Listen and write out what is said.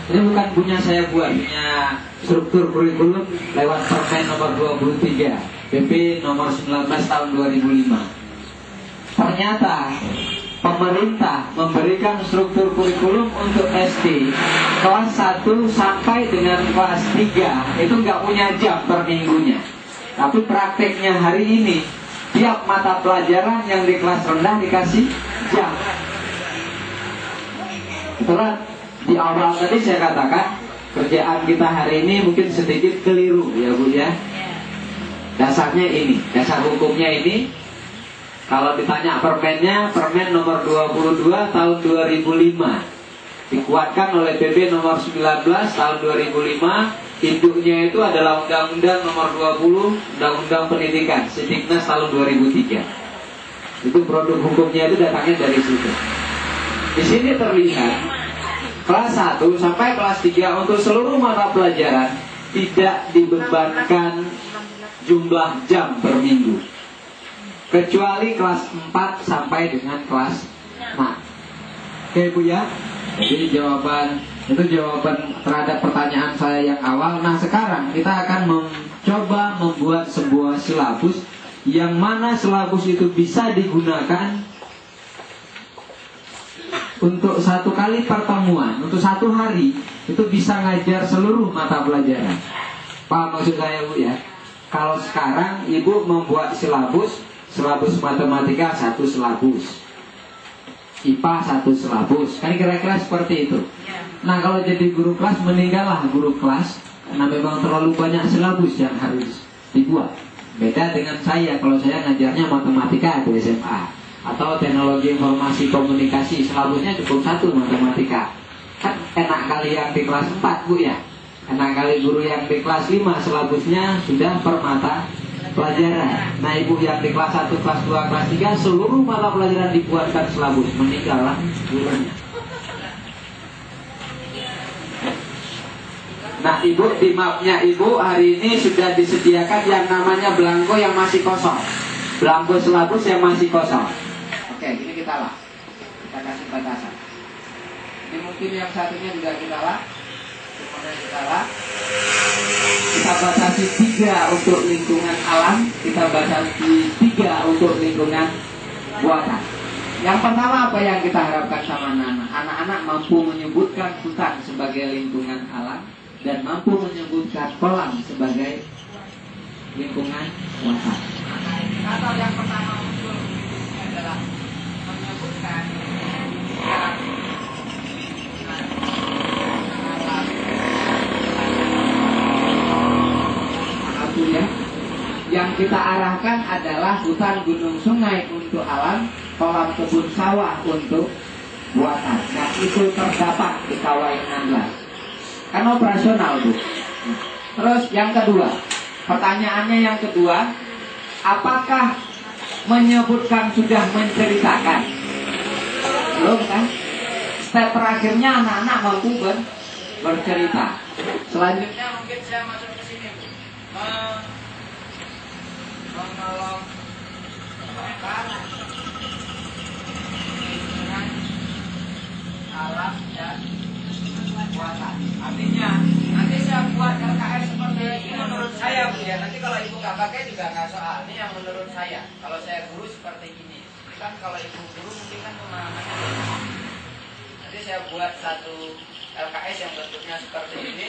Ini bukan punya saya buat, punya struktur kurikulum lewat Permen nomor 23 PP nomor 19 tahun 2005. Ternyata pemerintah memberikan struktur kurikulum untuk SD kelas 1 sampai dengan kelas 3 itu nggak punya jam per minggunya. Tapi prakteknya hari ini tiap mata pelajaran yang di kelas rendah dikasih jam. Itulah di awal tadi saya katakan kerjaan kita hari ini mungkin sedikit keliru ya Bu ya. Dasarnya ini, dasar hukumnya ini. Kalau ditanya permennya, Permen nomor 22 tahun 2005 dikuatkan oleh PP nomor 19 tahun 2005. Induknya itu adalah Undang-Undang nomor 20 Undang-Undang Pendidikan Sidiknas tahun 2003. Itu produk hukumnya itu datangnya dari situ. Di sini terlihat kelas 1 sampai kelas 3 untuk seluruh mata pelajaran tidak dibebankan jumlah jam per minggu, kecuali kelas 4 sampai dengan kelas 6. Oke Bu ya. Jadi jawaban terhadap pertanyaan saya yang awal. Nah sekarang kita akan mencoba membuat sebuah silabus, yang mana silabus itu bisa digunakan untuk satu kali pertemuan, untuk satu hari itu bisa ngajar seluruh mata pelajaran. Paham maksud saya Bu ya? Kalau sekarang Ibu membuat silabus matematika 1 silabus, IPA 1 silabus, kan kira-kira seperti itu. Nah kalau jadi guru kelas, meninggallah guru kelas karena memang terlalu banyak silabus yang harus dibuat. Beda dengan saya, kalau saya ngajarnya matematika di SMA atau teknologi informasi komunikasi, silabusnya cukup 1 matematika. Kan enak kali yang di kelas 4 Bu ya. Enak kali guru yang di kelas 5 silabusnya sudah per mata pelajaran. Nah Ibu yang di kelas 1, kelas 2, kelas 3 seluruh mata pelajaran dibuatkan silabus, meninggallah gurunya. Nah Ibu, di mapnya Ibu hari ini sudah disediakan yang namanya belangko yang masih kosong, belangko silabus yang masih kosong. Oke, ini kita lah, kita kasih batasan. Ini mungkin yang satunya juga kita lah, kemudian kita lah. Kita batasi 3 untuk lingkungan alam, kita batasi 3 untuk lingkungan buatan. Yang pertama apa yang kita harapkan sama anak-anak? Anak-anak mampu menyebutkan hutan sebagai lingkungan alam dan mampu menyebutkan kolam sebagai lingkungan buatan. Atau yang pertama muncul adalah menyebutkan ya. Yang kita arahkan adalah hutan gunung sungai untuk alam, kolam kebun sawah untuk buatan. Nah itu terdapat di KW 16. Kan operasional Bu. Terus yang kedua, pertanyaannya yang kedua, apakah menyebutkan sudah menceritakan? Belum kan? Step terakhirnya anak-anak mampu bercerita. Selanjutnya mungkin saya masuk ke sini, menolong alam dan buatan. Artinya nanti saya buat LKS seperti ini menurut saya Bu ya. Nanti kalau Ibu nggak pakai juga nggak soal. Ini yang menurut saya. Kalau saya guru seperti ini. Kan kalau Ibu guru mungkin kan pemahamannya. Nanti saya buat satu LKS yang bentuknya seperti ini.